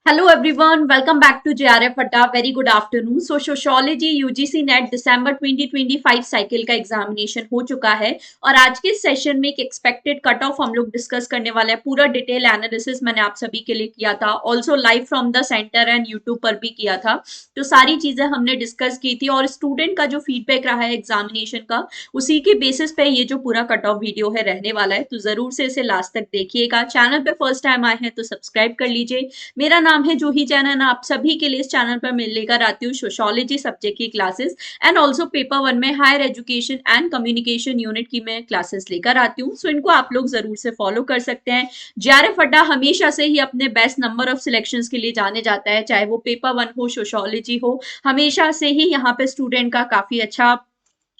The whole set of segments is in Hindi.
Hello everyone, welcome back to JRF Atta. Very good afternoon. So sociology UGC NET दिसंबर 2025 साइकिल का एग्जामिनेशन हो चुका है और आज के सेशन में एक एक्सपेक्टेड कट ऑफ हम लोग डिस्कस करने वाले हैं। पूरा डिटेल एनालिसिस मैंने आप सभी के लिए किया था, also live from the centre and YouTube पर भी किया था। तो सारी चीजें हमने डिस्कस की थी और स्टूडेंट का जो फीडबैक रहा है एग्जामिनेशन का, उसी के बेसिस पे ये जो पूरा कट ऑफ वीडियो है रहने वाला है। तो जरूर से इसे लास्ट तक देखिएगा। चैनल पे फर्स्ट टाइम आए हैं तो सब्सक्राइब कर लीजिए। मेरा नाम है जूही जैन एंड आप सभी के लिए इस चैनल पर मैं लेकर आती हूँ सोशियोलॉजी सब्जेक्ट की classes and also paper one में higher education and communication unit की मैं क्लासेस लेकर आती हूँ। सो इनको आप लोग जरूर से फॉलो कर सकते हैं। जेआरएफ अड्डा हमेशा से ही अपने बेस्ट नंबर ऑफ सिलेक्शंस के लिए जाने जाता है, चाहे वो पेपर वन हो सोशियोलॉजी हो, हमेशा से ही यहाँ पे स्टूडेंट का काफी अच्छा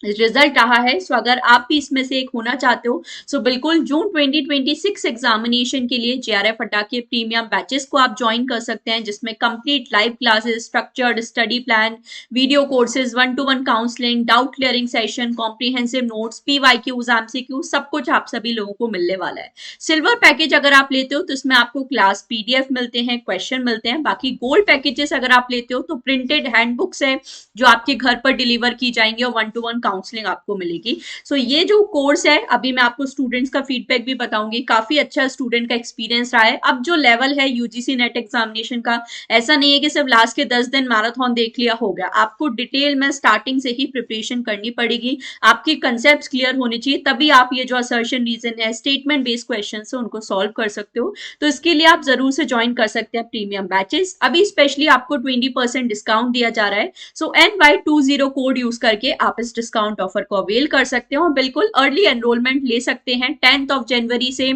रिजल्ट रहा है। सो अगर आप भी इसमें से एक होना चाहते हो सो बिल्कुल जून 2026 एग्जामिनेशन के लिए जेआरएफ अड्डा के प्रीमियम बैचेस को आप ज्वाइन कर सकते हैं, जिसमें complete live classes, structured study plan, video courses, 1-to-1 counselling, doubt clearing session, comprehensive notes, PYQs, MCQ, सब कुछ आप सभी लोगों को मिलने वाला है। सिल्वर पैकेज अगर आप लेते हो तो इसमें आपको क्लास पीडीएफ मिलते हैं, क्वेश्चन मिलते हैं। बाकी गोल्ड पैकेजेस अगर आप लेते हो तो प्रिंटेड हैंडबुक्स है जो आपके घर पर डिलीवर की जाएंगी और 1-to-1 काउंसलिंग आपको मिलेगी। सो ये जो कोर्स है, अभी मैं आपको स्टूडेंट्स का फीडबैक भी बताऊंगी, काफी अच्छा स्टूडेंट का एक्सपीरियंस रहा है। अब जो लेवल है यूजीसी नेट एग्जामिनेशन का, ऐसा नहीं है कि सिर्फ लास्ट के 10 दिन मैराथन देख लिया हो गया। आपको डिटेल में स्टार्टिंग से ही प्रिपरेशन करनी पड़ेगी। आपकी कंसेप्ट क्लियर होने चाहिए, तभी आप ये जो असर्शन रीजन है, स्टेटमेंट बेस्ड क्वेश्चन है, उनको सॉल्व कर सकते हो। तो इसके लिए आप जरूर से ज्वाइन कर सकते हैं प्रीमियम बैचेस। अभी स्पेशली आपको 20% डिस्काउंट दिया जा रहा है। सो NY20 कोड यूज करके आप इस डिस्काउंट ऑफर को अवेल कर सकते हो और बिल्कुल अर्ली एनरोलमेंट ले सकते हैं 10 जनवरी से।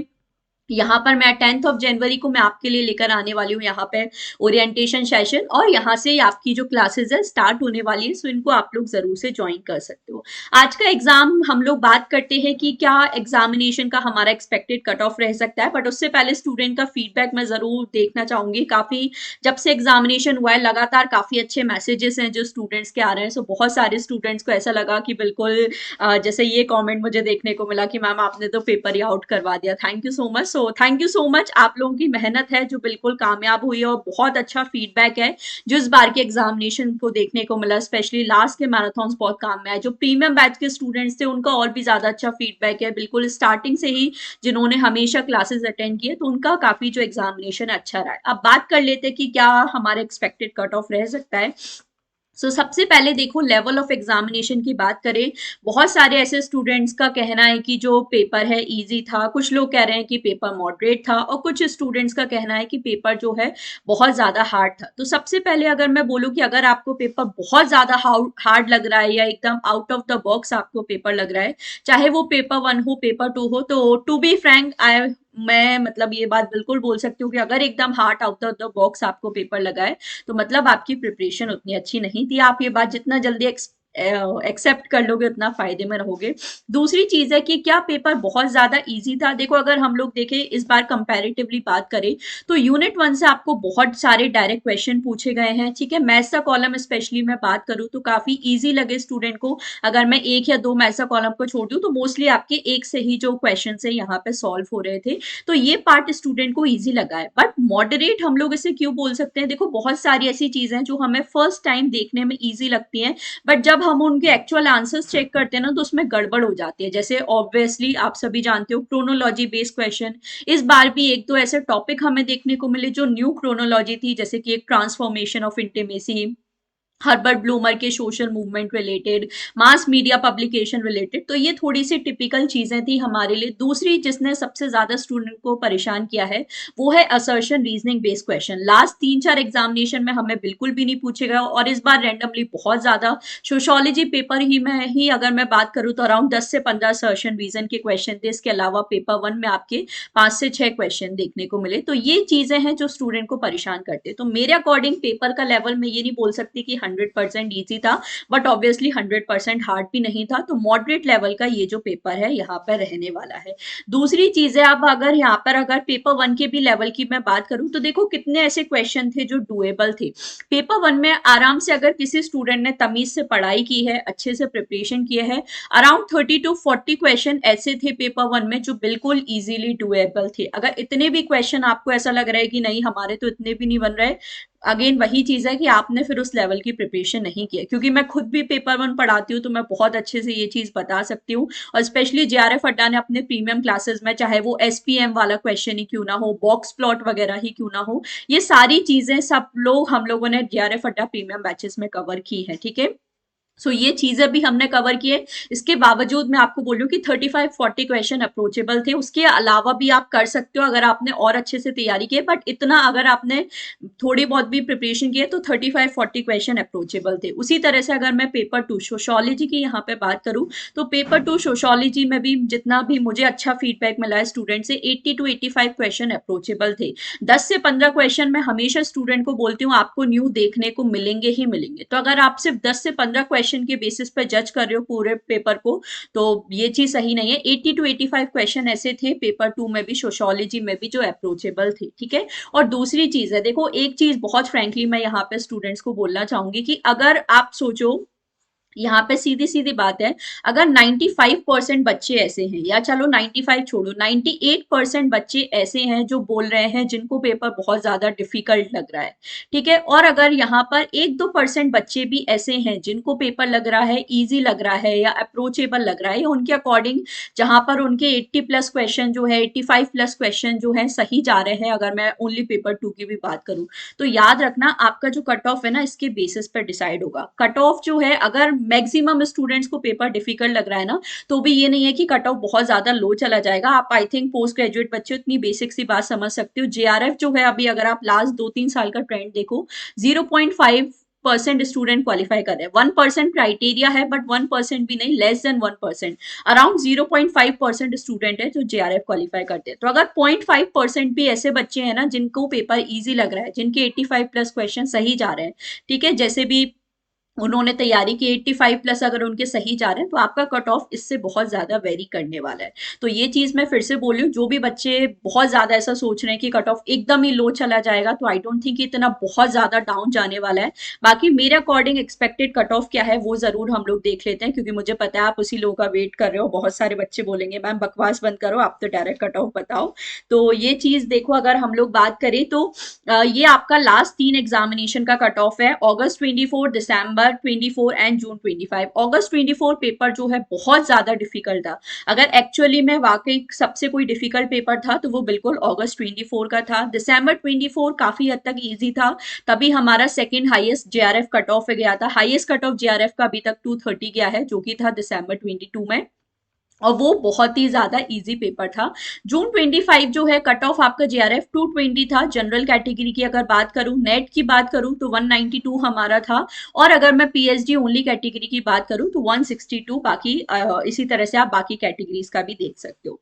यहाँ पर मैं 10 जनवरी को मैं आपके लिए लेकर आने वाली हूँ यहाँ पे ओरिएंटेशन सेशन, और यहाँ से आपकी जो क्लासेस है स्टार्ट होने वाली है। सो इनको आप लोग जरूर से ज्वाइन कर सकते हो। आज का एग्जाम हम लोग बात करते हैं कि क्या एग्जामिनेशन का हमारा एक्सपेक्टेड कट ऑफ रह सकता है, बट उससे पहले स्टूडेंट का फीडबैक मैं जरूर देखना चाहूंगी। काफी जब से एग्जामिनेशन हुआ है लगातार काफी अच्छे मैसेजेस हैं जो स्टूडेंट्स के आ रहे हैं। सो बहुत सारे स्टूडेंट्स को ऐसा लगा कि बिल्कुल जैसे ये कमेंट मुझे देखने को मिला कि मैम आपने तो पेपर ही आउट करवा दिया। Thank you so much. So thank you so much, आप लोगों की मेहनत है जो बिल्कुल कामयाब हुई है और बहुत अच्छा फीडबैक है जो इस बार के एग्जामिनेशन को देखने को मिला। स्पेशली लास्ट के मैराथन बहुत काम में आए। जो प्रीमियम बैच के स्टूडेंट्स थे उनका और भी ज्यादा अच्छा फीडबैक है। बिल्कुल स्टार्टिंग से ही जिन्होंने हमेशा क्लासेस अटेंड किए तो उनका काफी जो एग्जामिनेशन अच्छा रहा है। अब बात कर लेते हैं कि क्या हमारा एक्सपेक्टेड कट ऑफ रह सकता है। सबसे पहले देखो लेवल ऑफ एग्जामिनेशन की बात करें। बहुत सारे ऐसे स्टूडेंट्स का कहना है कि जो पेपर है इजी था, कुछ लोग कह रहे हैं कि पेपर मॉडरेट था, और कुछ स्टूडेंट्स का कहना है कि पेपर जो है बहुत ज्यादा हार्ड था। तो सबसे पहले अगर मैं बोलूं कि अगर आपको पेपर बहुत ज्यादा हार्ड लग रहा है या एकदम आउट ऑफ द बॉक्स आपको पेपर लग रहा है, चाहे वो पेपर वन हो पेपर टू हो, तो टू बी फ्रैंक मैं मतलब ये बात बिल्कुल बोल सकती हूँ कि अगर एकदम hard out of the box आपको पेपर लगा है तो मतलब आपकी प्रिपरेशन उतनी अच्छी नहीं थी। आप ये बात जितना जल्दी एक्सेप्ट कर लोगे उतना फायदे में रहोगे। दूसरी चीज है कि क्या पेपर बहुत ज्यादा इजी था। देखो अगर हम लोग देखें इस बार कंपैरेटिवली बात करें तो यूनिट वन से आपको बहुत सारे डायरेक्ट क्वेश्चन पूछे गए हैं। ठीक है, मैथ्स का कॉलम स्पेशली मैं बात करूं तो काफी इजी लगे स्टूडेंट को। अगर मैं एक या दो मैथ्स का कॉलम को छोड़ दूं तो मोस्टली आपके एक से ही जो क्वेश्चन है यहाँ पे सॉल्व हो रहे थे। तो ये पार्ट स्टूडेंट को ईजी लगा है। बट मॉडरेट हम लोग इसे क्यों बोल सकते हैं? देखो बहुत सारी ऐसी चीजें जो हमें फर्स्ट टाइम देखने में ईजी लगती हैं, बट जब हम उनके एक्चुअल आंसर्स चेक करते हैं ना तो उसमें गड़बड़ हो जाती है। जैसे ऑब्वियसली आप सभी जानते हो क्रोनोलॉजी बेस्ड क्वेश्चन। इस बार भी एक दो ऐसे टॉपिक हमें देखने को मिले जो न्यू क्रोनोलॉजी थी, जैसे कि एक transformation of intimacy, Herbert Blumer के social movement related, mass media publication related. तो ये थोड़ी सी टिपिकल चीजें थी हमारे लिए। दूसरी जिसने सबसे ज्यादा स्टूडेंट को परेशान किया है वो है assertion reasoning based question. Last 3-4 examination में हमें बिल्कुल भी नहीं पूछे गए और इस बार रैंडमली बहुत ज्यादा। सोशियोलॉजी पेपर ही में ही अगर मैं बात करूँ तो अराउंड 10 से 15 असर्शन रीजन के क्वेश्चन थे। इसके अलावा पेपर वन में आपके 5 से 6 क्वेश्चन देखने को मिले। तो ये चीजें हैं जो स्टूडेंट को परेशान करते। तो मेरे अकॉर्डिंग पेपर का लेवल में ये नहीं बोल सकती कि 100% ईजी था, बट ऑब्वियसली 100% हार्ड भी नहीं था। तो मॉडरेट लेवल का ये जो पेपर है यहाँ पर रहने वाला है। दूसरी चीज है, अब अगर यहाँ पर अगर पेपर वन के भी लेवल की मैं बात करूं तो देखो कितने ऐसे क्वेश्चन थे जो डुएबल थे। पेपर वन में आराम से अगर किसी स्टूडेंट ने तमीज से पढ़ाई की है, अच्छे से प्रिपरेशन किया है, अराउंड 30 to 40 क्वेश्चन ऐसे थे पेपर वन में जो बिल्कुल इजीली डुएबल थे। अगर इतने भी क्वेश्चन आपको ऐसा लग रहा है कि नहीं हमारे तो इतने भी नहीं बन रहे, अगेन वही चीज है कि आपने फिर उस लेवल की प्रिपरेशन नहीं किया। क्योंकि मैं खुद भी पेपर वन पढ़ाती हूँ तो मैं बहुत अच्छे से ये चीज बता सकती हूँ। और स्पेशली जेआरएफ अड्डा ने अपने प्रीमियम क्लासेस में, चाहे वो एसपीएम वाला क्वेश्चन ही क्यों ना हो, बॉक्स प्लॉट वगैरह ही क्यों ना हो, ये सारी चीजें सब लोग हम लोगों ने जेआरएफ अड्डा प्रीमियम बैचेस में कवर की है। ठीक है, ये चीजें भी हमने कवर की है। इसके बावजूद मैं आपको बोल रही हूँ कि 35-40 क्वेश्चन अप्रोचेबल थे। उसके अलावा भी आप कर सकते हो अगर आपने और अच्छे से तैयारी की है, बट इतना अगर आपने थोड़ी बहुत भी प्रिपरेशन की है तो 35-40 क्वेश्चन अप्रोचेबल थे। उसी तरह से अगर मैं पेपर टू सोशोलॉजी की यहाँ पे बात करूँ तो पेपर टू सोशोलॉजी में भी जितना भी मुझे अच्छा फीडबैक मिला है स्टूडेंट से, 80 to 85 क्वेश्चन अप्रोचेबल थे। 10 से 15 क्वेश्चन मैं हमेशा स्टूडेंट को बोलती हूँ आपको न्यू देखने को मिलेंगे ही मिलेंगे। तो अगर आप सिर्फ 10 से 15 क्वेश्चन के बेसिस पर जज कर रहे हो पूरे पेपर को तो ये चीज सही नहीं है। 80 to 85 क्वेश्चन ऐसे थे पेपर टू में भी, सोशोलॉजी में भी, जो अप्रोचेबल थे। ठीक है, और दूसरी चीज है, देखो एक चीज बहुत फ्रेंकली मैं यहाँ पे स्टूडेंट्स को बोलना चाहूंगी कि अगर आप सोचो, यहाँ पे सीधी सीधी बात है, अगर 95% बच्चे ऐसे हैं, या चलो 95 छोड़ो, 98% बच्चे ऐसे हैं जो बोल रहे हैं जिनको पेपर बहुत ज्यादा डिफिकल्ट लग रहा है। ठीक है, और अगर यहाँ पर 1-2% बच्चे भी ऐसे हैं जिनको पेपर लग रहा है इजी लग रहा है या अप्रोचेबल लग रहा है, उनके अकॉर्डिंग जहां पर उनके 80+ क्वेश्चन जो है, 85+ क्वेश्चन जो है सही जा रहे हैं, अगर मैं ओनली पेपर टू की भी बात करूं, तो याद रखना आपका जो कट ऑफ है ना इसके बेसिस पर डिसाइड होगा। कट ऑफ जो है, अगर मैक्सिमम स्टूडेंट्स को पेपर डिफिकल्ट लग रहा है ना, तो भी ये नहीं है कि कट ऑफ बहुत ज्यादा लो चला जाएगा। आप आई थिंक पोस्ट ग्रेजुएट बच्चे इतनी बेसिक सी बात समझ सकते हो, जेआरएफ जो है अभी अगर आप लास्ट 2-3 साल का ट्रेंड देखो, 0.5% स्टूडेंट क्वालिफाई कर रहे हैं। 1% क्राइटेरिया है, बट 1% भी नहीं, लेस देन 1%, अराउंड 0.5% स्टूडेंट है जो जेआरएफ क्वालिफाई करते हैं। तो अगर 0.5% भी ऐसे बच्चे हैं ना जिनको पेपर इजी लग रहा है, जिनके 85+ क्वेश्चन सही जा रहे हैं, ठीक है, जैसे भी उन्होंने तैयारी की, 85+ अगर उनके सही जा रहे हैं, तो आपका कट ऑफ इससे बहुत ज्यादा वेरी करने वाला है। तो ये चीज मैं फिर से बोल रही हूँ, जो भी बच्चे बहुत ज्यादा ऐसा सोच रहे हैं कि कट ऑफ एकदम ही लो चला जाएगा, तो आई डोंट थिंक इतना बहुत ज्यादा डाउन जाने वाला है। बाकी मेरे अकॉर्डिंग एक्सपेक्टेड कट ऑफ क्या है वो जरूर हम लोग देख लेते हैं, क्योंकि मुझे पता है आप उसी लोगों का वेट कर रहे हो। बहुत सारे बच्चे बोलेंगे मैम बकवास बंद करो, आप तो डायरेक्ट कट ऑफ बताओ। तो ये चीज देखो, अगर हम लोग बात करें तो ये आपका लास्ट 3 एग्जामिनेशन का कट ऑफ है, अगस्त 24, दिसंबर 24 एंड जून 25। अगस्त 24 पेपर जो है बहुत ज्यादा डिफिकल्ट था। अगर एक्चुअली में वाकई सबसे कोई डिफिकल्ट पेपर था तो वो बिल्कुल अगस्त 24 का था। दिसंबर 24 काफी हद तक इजी था, तभी हमारा second highest JRF cut off गया था। हाईएस्ट कट ऑफ जेआरएफ का अभी तक 230 गया है, जो कि था दिसंबर 22 में, और वो बहुत ही ज्यादा इजी पेपर था। जून 25 जो है कट ऑफ आपका जेआरएफ 220 था। जनरल कैटेगरी की अगर बात करूं, नेट की बात करूं तो 192 हमारा था, और अगर मैं पीएचडी ओनली कैटेगरी की बात करूं तो 162। बाकी इसी तरह से आप बाकी कैटेगरीज का भी देख सकते हो।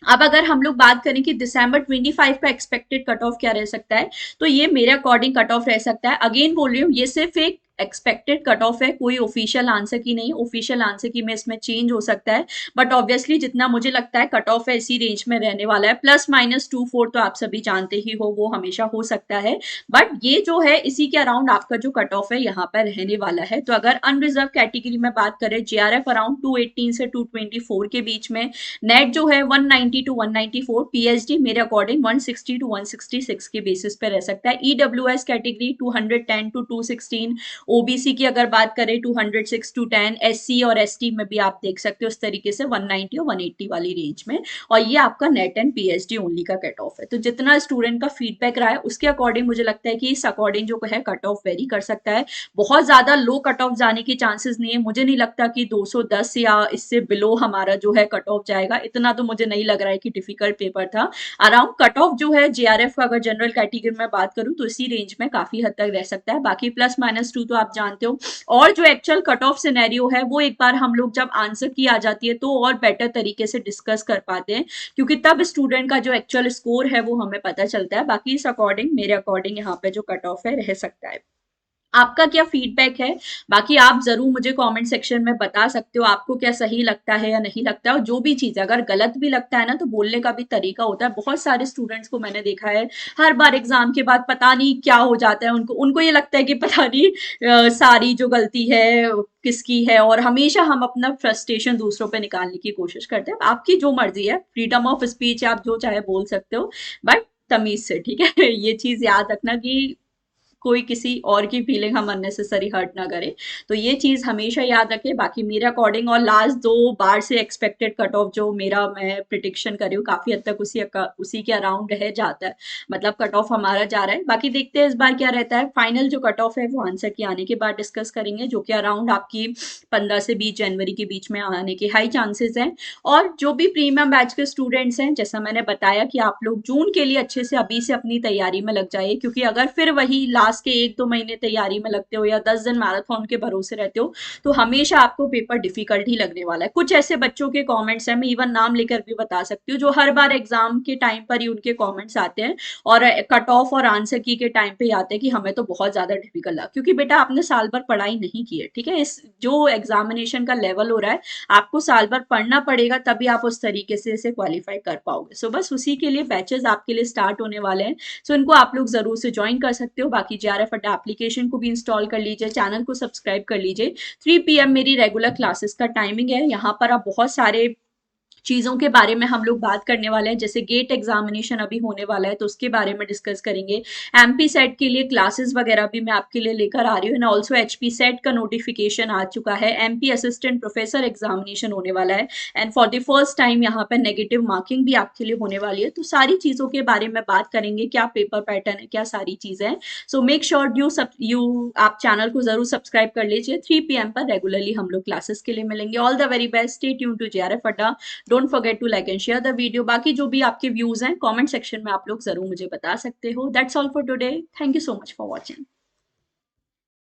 अब अगर हम लोग बात करें कि दिसंबर 25 का एक्सपेक्टेड कट ऑफ क्या रह सकता है, तो ये मेरे अकॉर्डिंग कट ऑफ रह सकता है। अगेन बोल रही हूँ, ये सिर्फ एक एक्सपेक्टेड कट ऑफ है, कोई ऑफिशियल आंसर की नहीं। ऑफिशियल आंसर की में इसमें चेंज हो सकता है, बट ऑब्वियसली जितना मुझे लगता है कट ऑफ है इसी रेंज में रहने वाला है। +-2-4 तो आप सभी जानते ही हो, वो हमेशा हो सकता है, बट ये जो है इसी के अराउंड आपका जो कट ऑफ है यहाँ पर रहने वाला है। तो अगर अनरिजर्व कैटेगरी में बात करें, जेआरएफ अराउंड 218 से 224 के बीच में, नेट जो है 190 to 194, पीएचडी मेरे अकॉर्डिंग 160 to 166 के बेसिस पे रह सकता है। ईडब्ल्यूएस कैटेगरी 210 to 216, ओबीसी की अगर बात करें 206 to 10, एससी और एसटी में भी आप देख सकते हो इस तरीके से 190 और 180 वाली रेंज में। और ये आपका नेट एंड पीएचडी ओनली का कट ऑफ है। तो जितना स्टूडेंट का फीडबैक रहा है उसके अकॉर्डिंग मुझे लगता है कि इस अकॉर्डिंग जो है कट ऑफ वेरी कर सकता है। बहुत ज्यादा लो कट ऑफ जाने की चांसेस नहीं है। मुझे नहीं लगता कि 210 या इससे बिलो हमारा जो है कट ऑफ जाएगा, इतना तो मुझे नहीं लग रहा है कि डिफिकल्ट पेपर था। अराउंड कट ऑफ जो है जेआरएफ का अगर जनरल कैटेगरी में बात करूं तो इसी रेंज में काफी हद तक रह सकता है। बाकी +-2 तो आप जानते हो। और जो एक्चुअल कट ऑफ सिनेरियो है वो एक बार हम लोग जब आंसर की आ जाती है तो और बेटर तरीके से डिस्कस कर पाते हैं, क्योंकि तब स्टूडेंट का जो एक्चुअल स्कोर है वो हमें पता चलता है। बाकी इस अकॉर्डिंग मेरे अकॉर्डिंग यहाँ पे जो कट ऑफ है रह सकता है। आपका क्या फीडबैक है? बाकी आप ज़रूर मुझे कमेंट सेक्शन में बता सकते हो, आपको क्या सही लगता है या नहीं लगता है, और जो भी चीज़ है, अगर गलत भी लगता है ना, तो बोलने का भी तरीका होता है। बहुत सारे स्टूडेंट्स को मैंने देखा है, हर बार एग्ज़ाम के बाद पता नहीं क्या हो जाता है उनको उनको ये लगता है कि पता नहीं सारी जो गलती है किसकी है, और हमेशा हम अपना फ्रस्ट्रेशन दूसरों पे निकालने की कोशिश करते हैं। आपकी जो मर्ज़ी है, फ्रीडम ऑफ स्पीच है, आप जो चाहे बोल सकते हो, बट तमीज़ से, ठीक है? ये चीज़ याद रखना कि कोई किसी और की फीलिंग हम अननेसेसरी हर्ट ना करें। तो ये चीज़ हमेशा याद रखें। बाकी मेरे अकॉर्डिंग और लास्ट 2 बार से एक्सपेक्टेड कट ऑफ जो मेरा मैं प्रिडिक्शन कर रही हूँ, काफ़ी हद तक उसी के अराउंड रह जाता है। मतलब कट ऑफ हमारा जा रहा है। बाकी देखते हैं इस बार क्या रहता है। फाइनल जो कट ऑफ है वो आंसर की आने के बाद डिस्कस करेंगे, जो कि अराउंड आपकी 15 से 20 जनवरी के बीच में आने के हाई चांसेस हैं। और जो भी प्रीमियम बैच के स्टूडेंट्स हैं, जैसा मैंने बताया कि आप लोग जून के लिए अच्छे से अभी से अपनी तैयारी में लग जाइए, क्योंकि अगर फिर वही लास्ट के 1-2 महीने तैयारी में लगते हो या 10 दिन मैराथन के भरोसे रहते हो, तो हमेशा आपको पेपर डिफिकल्ट ही लगने वाला है। कुछ ऐसे बच्चों के कमेंट्स हैं, मैं इवन नाम लेकर भी बता सकती हूँ, जो हर बार एग्जाम के टाइम पर ही उनके कमेंट्स आते हैं और कट ऑफ और आंसर की के टाइम पे आते हैं कि हमें तो बहुत ज्यादा डिफिकल्ट लगा, क्योंकि बेटा आपने साल भर पढ़ाई नहीं की है, ठीक है? इस जो एग्जामिनेशन का लेवल हो रहा है, आपको साल भर पढ़ना पड़ेगा, तभी आप उस तरीके से इसे क्वालिफाई कर पाओगे। सो बस उसी के लिए बैचेस आपके लिए स्टार्ट होने वाले हैं। सो इनको आप लोग जरूर से ज्वाइन कर सकते हो। बाकी जेआरएफ अड्डा एप्लीकेशन को भी इंस्टॉल कर लीजिए, चैनल को सब्सक्राइब कर लीजिए। 3 PM मेरी रेगुलर क्लासेस का टाइमिंग है। यहाँ पर आप बहुत सारे चीज़ों के बारे में हम लोग बात करने वाले हैं, जैसे गेट एग्जामिनेशन अभी होने वाला है, तो उसके बारे में डिस्कस करेंगे। एमपी सेट के लिए क्लासेस वगैरह भी मैं आपके लिए लेकर आ रही हूँ। ऑल्सो एचपी सेट का नोटिफिकेशन आ चुका है। एमपी असिस्टेंट प्रोफेसर एग्जामिनेशन होने वाला है, and for the first time यहाँ पर नेगेटिव मार्किंग भी आपके लिए होने वाली है। तो सारी चीज़ों के बारे में बात करेंगे, क्या पेपर पैटर्न है, क्या सारी चीज़ें हैं। सो मेक श्योर यू आप चैनल को जरूर सब्सक्राइब कर लीजिए। 3 PM पर रेगुलरली हम लोग क्लासेस के लिए मिलेंगे। All the very best, stay tune to JRF Adda. Don't forget to like and share the video. बाकी जो भी आपके व्यूज हैं कमेंट सेक्शन में आप लोग जरूर मुझे बता सकते हो। That's all for today. Thank you so much for watching.